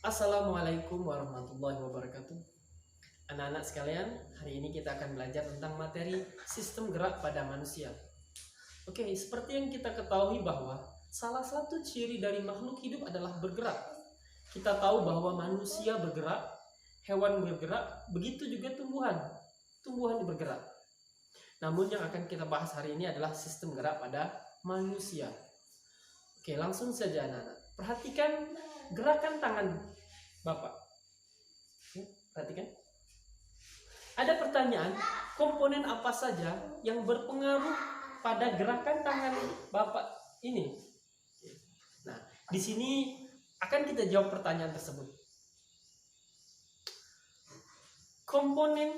Assalamualaikum warahmatullahi wabarakatuh. Anak-anak sekalian, hari ini kita akan belajar tentang materi sistem gerak pada manusia. Oke, seperti yang kita ketahui bahwa salah satu ciri dari makhluk hidup adalah bergerak. Kita tahu bahwa manusia bergerak, hewan bergerak, begitu juga tumbuhan. Tumbuhan bergerak. Namun yang akan kita bahas hari ini adalah sistem gerak pada manusia. Oke, langsung saja anak-anak. Perhatikan gerakan tangan Bapak. Perhatikan. Ada pertanyaan, komponen apa saja yang berpengaruh pada gerakan tangan Bapak ini? Nah, di sini akan kita jawab pertanyaan tersebut. Komponen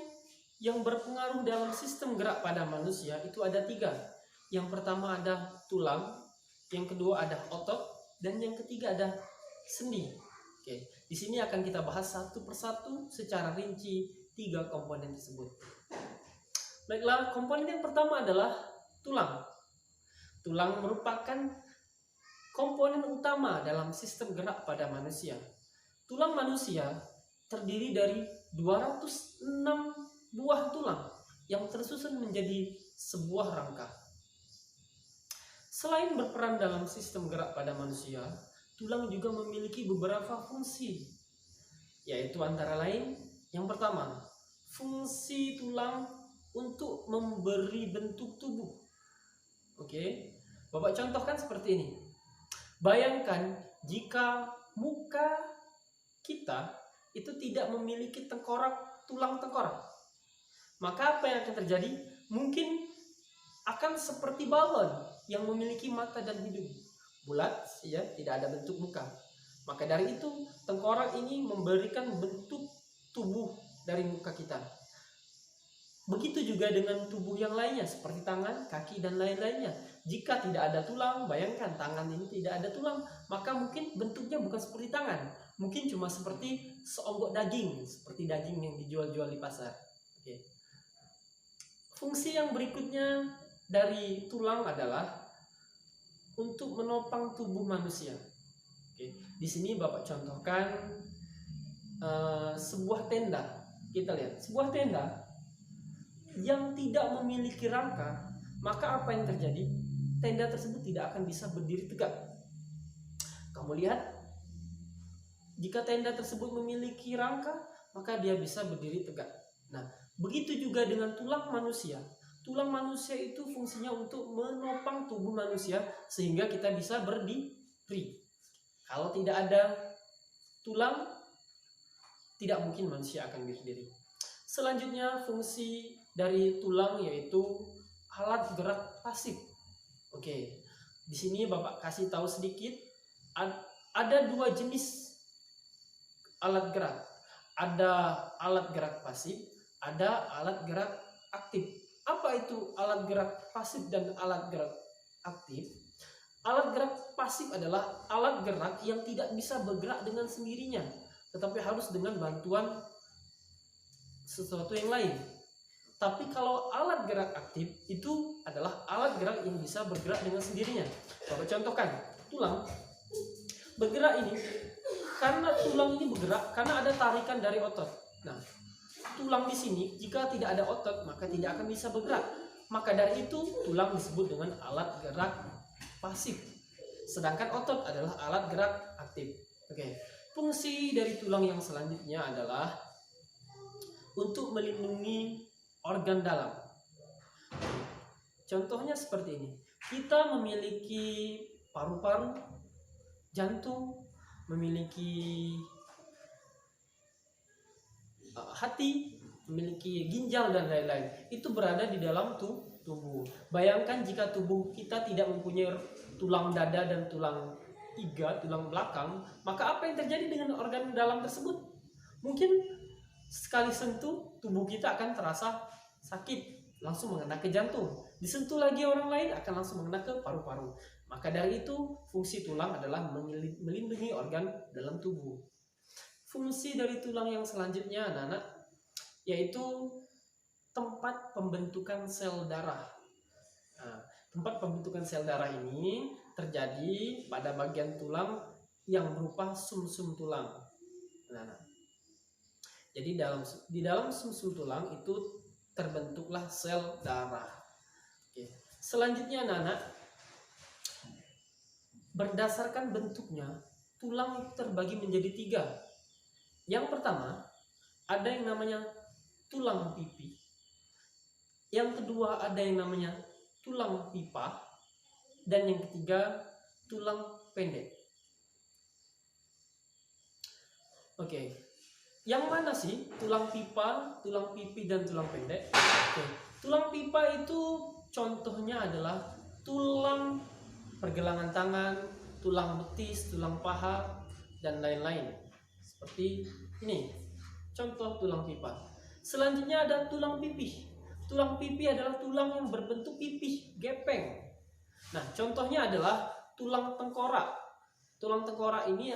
yang berpengaruh dalam sistem gerak pada manusia itu ada 3. Yang pertama ada tulang, yang kedua ada otot, dan yang ketiga ada sendi. Oke, di sini akan kita bahas satu persatu secara rinci 3 komponen tersebut. Baiklah, komponen yang pertama adalah tulang. Tulang merupakan komponen utama dalam sistem gerak pada manusia. Tulang manusia terdiri dari 206 buah tulang yang tersusun menjadi sebuah rangka. Selain berperan dalam sistem gerak pada manusia, tulang juga memiliki beberapa fungsi, yaitu antara lain yang pertama, fungsi tulang untuk memberi bentuk tubuh. Oke, Bapak contohkan seperti ini. Bayangkan jika muka kita itu tidak memiliki tengkorak, tulang tengkorak, maka apa yang akan terjadi? Mungkin akan seperti balon yang memiliki mata dan hidung. Bulat, ya, tidak ada bentuk muka. Maka dari itu, tengkorak ini memberikan bentuk tubuh dari muka kita. Begitu juga dengan tubuh yang lainnya, seperti tangan, kaki, dan lain-lainnya. Jika tidak ada tulang, bayangkan tangan ini tidak ada tulang, maka mungkin bentuknya bukan seperti tangan. Mungkin cuma seperti seonggok daging, seperti daging yang dijual-jual di pasar. Oke. Fungsi yang berikutnya dari tulang adalah untuk menopang tubuh manusia. Oke, di sini Bapak contohkan sebuah tenda. Kita lihat, sebuah tenda yang tidak memiliki rangka, maka apa yang terjadi? Tenda tersebut tidak akan bisa berdiri tegak. Kamu lihat, jika tenda tersebut memiliki rangka, maka dia bisa berdiri tegak. Nah, begitu juga dengan tulang manusia. Tulang manusia itu fungsinya untuk menopang tubuh manusia sehingga kita bisa berdiri. Kalau tidak ada tulang, tidak mungkin manusia akan berdiri. Selanjutnya fungsi dari tulang yaitu alat gerak pasif. Oke, di sini Bapak kasih tahu sedikit. Ada 2 jenis alat gerak. Ada alat gerak pasif, ada alat gerak aktif. Apa itu alat gerak pasif dan alat gerak aktif? Alat gerak pasif adalah alat gerak yang tidak bisa bergerak dengan sendirinya, tetapi harus dengan bantuan sesuatu yang lain. Tapi kalau alat gerak aktif itu adalah alat gerak yang bisa bergerak dengan sendirinya. Coba contohkan, tulang bergerak ini karena tulang ini bergerak karena ada tarikan dari otot. Nah, tulang di sini jika tidak ada otot maka tidak akan bisa bergerak. Maka dari itu tulang disebut dengan alat gerak pasif. Sedangkan otot adalah alat gerak aktif. Oke. Fungsi dari tulang yang selanjutnya adalah untuk melindungi organ dalam. Contohnya seperti ini. Kita memiliki paru-paru, jantung, memiliki hati, memiliki ginjal dan lain-lain. Itu berada di dalam tubuh. Bayangkan jika tubuh kita tidak mempunyai tulang dada dan tulang iga, tulang belakang, maka apa yang terjadi dengan organ dalam tersebut? Mungkin sekali sentuh tubuh kita akan terasa sakit, langsung mengena ke jantung. Disentuh lagi orang lain akan langsung mengena ke paru-paru. Maka dari itu fungsi tulang adalah melindungi organ dalam tubuh. Fungsi dari tulang yang selanjutnya anak-anak yaitu tempat pembentukan sel darah. Nah, tempat pembentukan sel darah ini terjadi pada bagian tulang yang berupa sumsum tulang. Nah, jadi di dalam sum-sum tulang itu terbentuklah sel darah. Oke. Selanjutnya anak-anak, berdasarkan bentuknya tulang itu terbagi menjadi 3. Yang pertama ada yang namanya tulang pipi. Yang kedua ada yang namanya tulang pipa. Dan yang ketiga tulang pendek. Oke. Yang mana sih tulang pipa, tulang pipi, dan tulang pendek? Oke. Tulang pipa itu contohnya adalah tulang pergelangan tangan, tulang betis, tulang paha, dan lain-lain. Seperti ini, contoh tulang pipa. Selanjutnya ada tulang pipi. Tulang pipi adalah tulang yang berbentuk pipih, gepeng. Nah, contohnya adalah tulang tengkorak. Tulang tengkorak ini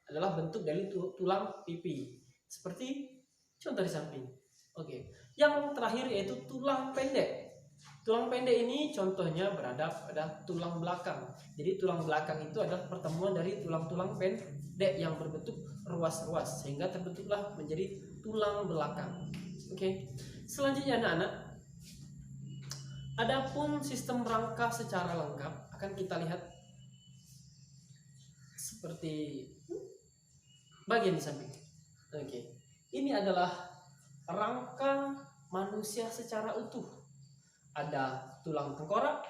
adalah bentuk dari tulang pipi. Seperti contoh di samping. Oke. Yang terakhir yaitu tulang pendek. Tulang pendek ini contohnya berada pada tulang belakang. Jadi tulang belakang itu adalah pertemuan dari tulang-tulang pendek yang berbentuk ruas-ruas sehingga terbentuklah menjadi tulang belakang. Oke. Selanjutnya anak-anak, adapun sistem rangka secara lengkap akan kita lihat seperti bagian di samping. Oke. Ini adalah rangka manusia secara utuh. Ada tulang tengkorak,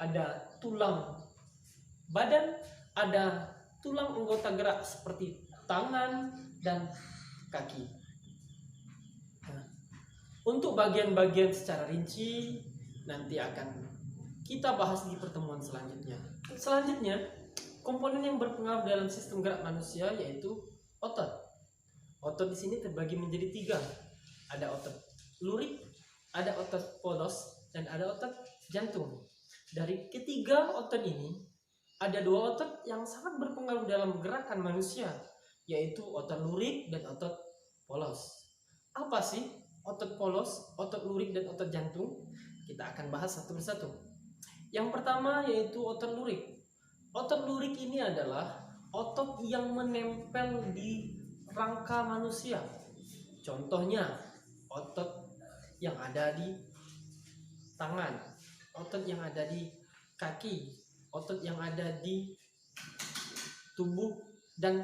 ada tulang badan, ada tulang anggota gerak seperti tangan dan kaki. Nah, untuk bagian-bagian secara rinci nanti akan kita bahas di pertemuan selanjutnya. Selanjutnya, komponen yang berpengaruh dalam sistem gerak manusia yaitu otot. Otot di sini terbagi menjadi 3. Ada otot lurik, ada otot polos, dan ada otot jantung. Dari ketiga otot ini, ada 2 otot yang sangat berpengaruh dalam gerakan manusia, yaitu otot lurik dan otot polos. Apa sih otot polos, otot lurik, dan otot jantung? Kita akan bahas satu persatu. Yang pertama yaitu otot lurik. Otot lurik ini adalah otot yang menempel di rangka manusia. Contohnya otot yang ada di tangan, otot yang ada di kaki, otot yang ada di tubuh dan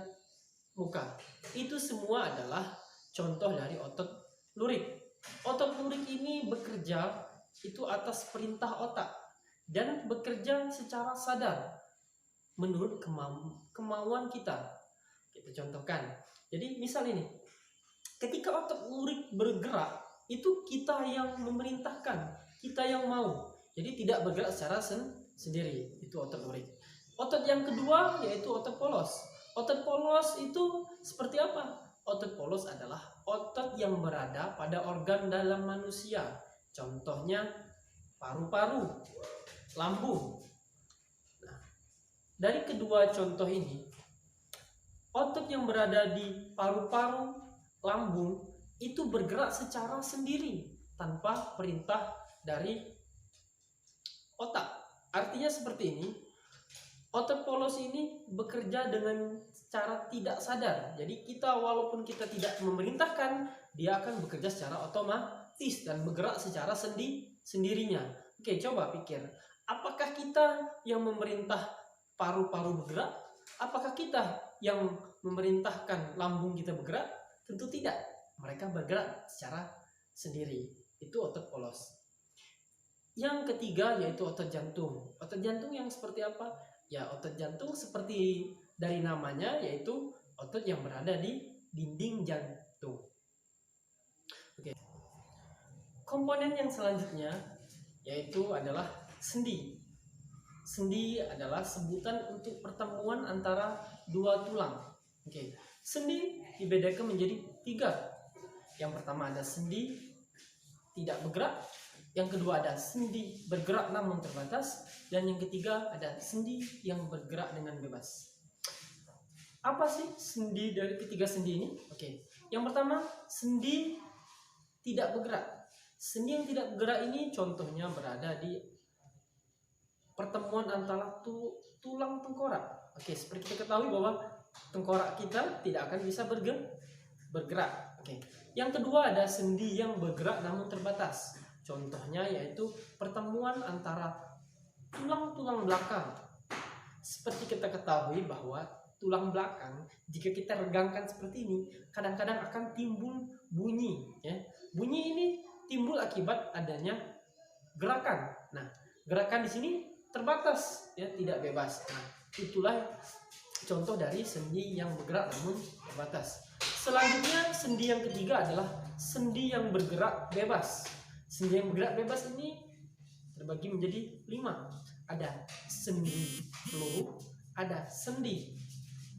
muka. Itu semua adalah contoh dari otot lurik. Otot lurik ini bekerja itu atas perintah otak dan bekerja secara sadar menurut kemauan kita. Kita contohkan. Jadi misal ini, ketika otot lurik bergerak, itu kita yang memerintahkan, kita yang mau. Jadi tidak bergerak secara sendiri. Itu otot lurik. Otot yang kedua yaitu otot polos. Otot polos itu seperti apa? Otot polos adalah otot yang berada pada organ dalam manusia. Contohnya paru-paru, lambung. Nah, dari kedua contoh ini, otot yang berada di paru-paru, lambung itu bergerak secara sendiri tanpa perintah dari otak. Artinya seperti ini, otot polos ini bekerja dengan secara tidak sadar. Jadi kita walaupun kita tidak memerintahkan, dia akan bekerja secara otomatis dan bergerak secara sendirinya. Oke, coba pikir, apakah kita yang memerintah paru-paru bergerak? Apakah kita yang memerintahkan lambung kita bergerak? Tentu tidak. Mereka bergerak secara sendiri. Itu otot polos. Yang ketiga yaitu otot jantung. Otot jantung yang seperti apa? Ya, otot jantung seperti dari namanya yaitu otot yang berada di dinding jantung. Oke. Komponen yang selanjutnya yaitu adalah sendi. Sendi adalah sebutan untuk pertemuan antara 2 tulang. Oke. Sendi dibedakan menjadi 3. Yang pertama ada sendi tidak bergerak, yang kedua ada sendi bergerak namun terbatas, dan yang ketiga ada sendi yang bergerak dengan bebas. Apa sih sendi dari ketiga sendi ini? Oke. Yang pertama, sendi tidak bergerak. Sendi yang tidak bergerak ini contohnya berada di pertemuan antara tulang tengkorak. Oke, seperti kita ketahui bahwa tengkorak kita tidak akan bisa bergerak. Oke. Yang kedua ada sendi yang bergerak namun terbatas. Contohnya yaitu pertemuan antara tulang-tulang belakang. Seperti kita ketahui bahwa tulang belakang jika kita regangkan seperti ini, kadang-kadang akan timbul bunyi, ya. Bunyi ini timbul akibat adanya gerakan. Nah, gerakan di sini terbatas, ya, tidak bebas. Nah, itulah contoh dari sendi yang bergerak namun terbatas. Selanjutnya sendi yang ketiga adalah sendi yang bergerak bebas. Sendi yang bergerak bebas ini terbagi menjadi 5. Ada sendi peluru, ada sendi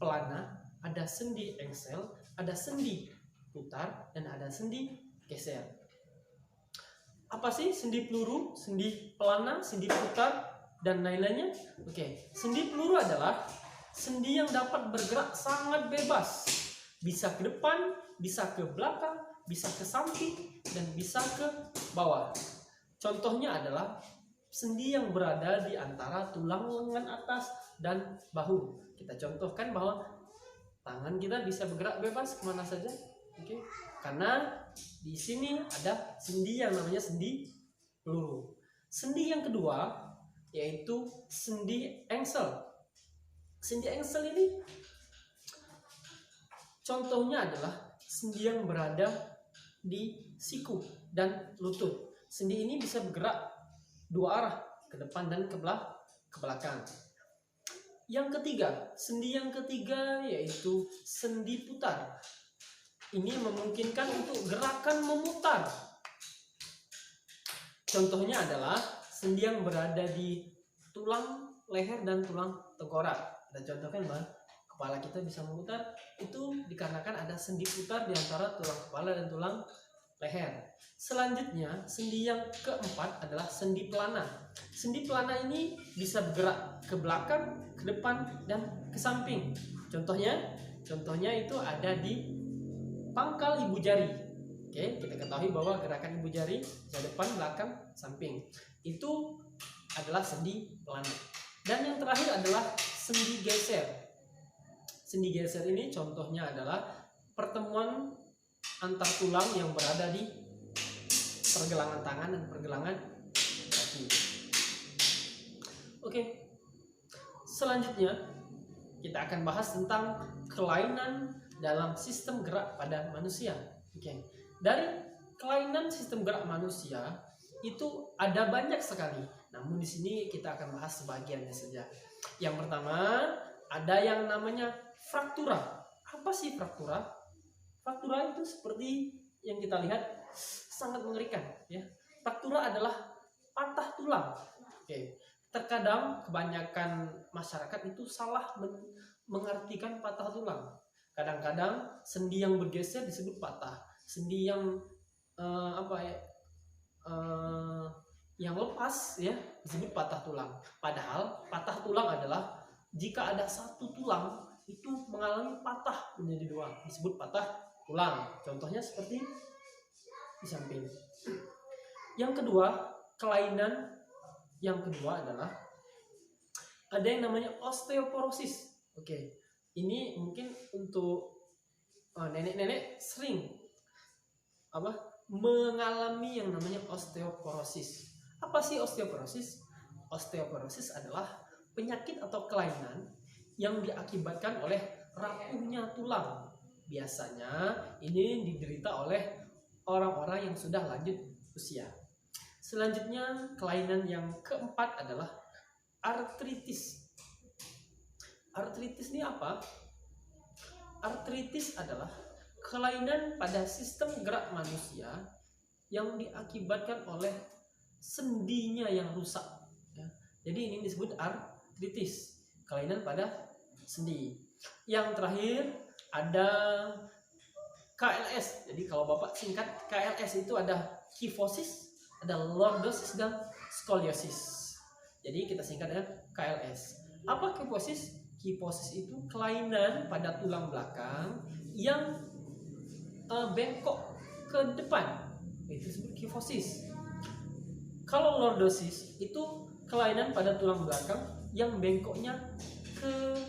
pelana, ada sendi engsel, ada sendi putar, dan ada sendi geser. Apa sih sendi peluru, sendi pelana, sendi putar, dan lain-lainnya? Oke, sendi peluru adalah sendi yang dapat bergerak sangat bebas. Bisa ke depan, bisa ke belakang, bisa ke samping, dan bisa ke bawah. Contohnya adalah sendi yang berada di antara tulang lengan atas dan bahu. Kita contohkan bahwa tangan kita bisa bergerak bebas kemana saja. Oke. Karena di sini ada sendi yang namanya sendi peluru. Sendi yang kedua yaitu sendi engsel. Sendi engsel ini contohnya adalah sendi yang berada di siku dan lutut. Sendi ini bisa bergerak 2 arah, ke depan dan ke belakang. Yang ketiga, sendi yang ketiga yaitu sendi putar. Ini memungkinkan untuk gerakan memutar. Contohnya adalah sendi yang berada di tulang leher dan tulang tengkorak. Kita contohkan bahwa kepala kita bisa memutar, itu dikarenakan ada sendi putar di antara tulang kepala dan tulang leher. Selanjutnya, sendi yang keempat adalah sendi pelana. Sendi pelana ini bisa bergerak ke belakang, ke depan, dan ke samping. Contohnya itu ada di pangkal ibu jari. Oke, kita ketahui bahwa gerakan ibu jari ke depan, belakang, samping. Itu adalah sendi pelana. Dan yang terakhir adalah sendi geser. Sendi geser ini contohnya adalah pertemuan antar tulang yang berada di pergelangan tangan dan pergelangan kaki. Oke. Selanjutnya kita akan bahas tentang kelainan dalam sistem gerak pada manusia. Oke. Dari kelainan sistem gerak manusia itu ada banyak sekali. Namun di sini kita akan bahas sebagiannya saja. Yang pertama, ada yang namanya fraktura. Apa sih fraktura? Fraktura itu seperti yang kita lihat sangat mengerikan, ya. Fraktura adalah patah tulang. Oke. Terkadang kebanyakan masyarakat itu salah mengartikan patah tulang. Kadang-kadang sendi yang bergeser disebut patah, sendi yang yang lepas, ya, disebut patah tulang. Padahal patah tulang adalah jika ada satu tulang itu mengalami patah menjadi 2, disebut patah tulang. Contohnya seperti di samping. Yang kedua, kelainan yang kedua adalah ada yang namanya osteoporosis. Oke, ini mungkin untuk nenek-nenek sering mengalami yang namanya osteoporosis. Apa sih osteoporosis? Osteoporosis adalah penyakit atau kelainan yang diakibatkan oleh rapuhnya tulang. Biasanya ini diderita oleh orang-orang yang sudah lanjut usia. Selanjutnya, kelainan yang keempat adalah artritis. Artritis ini apa? Artritis adalah kelainan pada sistem gerak manusia yang diakibatkan oleh sendinya yang rusak, ya. Jadi ini disebut artritis, kelainan pada sendi. Yang terakhir ada KLS. Jadi kalau Bapak singkat KLS itu ada kyphosis, ada lordosis, dan skoliosis. Jadi kita singkat dengan KLS. Apa kyphosis? Kyphosis itu kelainan pada tulang belakang yang bengkok ke depan. Itu disebut kyphosis. Kalau lordosis itu kelainan pada tulang belakang yang bengkoknya ke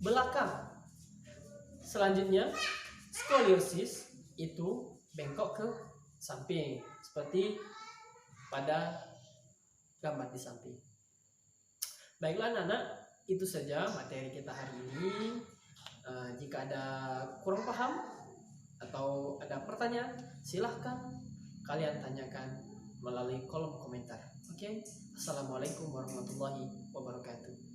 belakang. Selanjutnya, skoliosis itu bengkok ke samping seperti pada gambar di samping. Baiklah anak-anak, itu saja materi kita hari ini. Jika ada kurang paham atau ada pertanyaan, silahkan kalian tanyakan melalui kolom komentar. Oke, Assalamualaikum warahmatullahi wabarakatuh.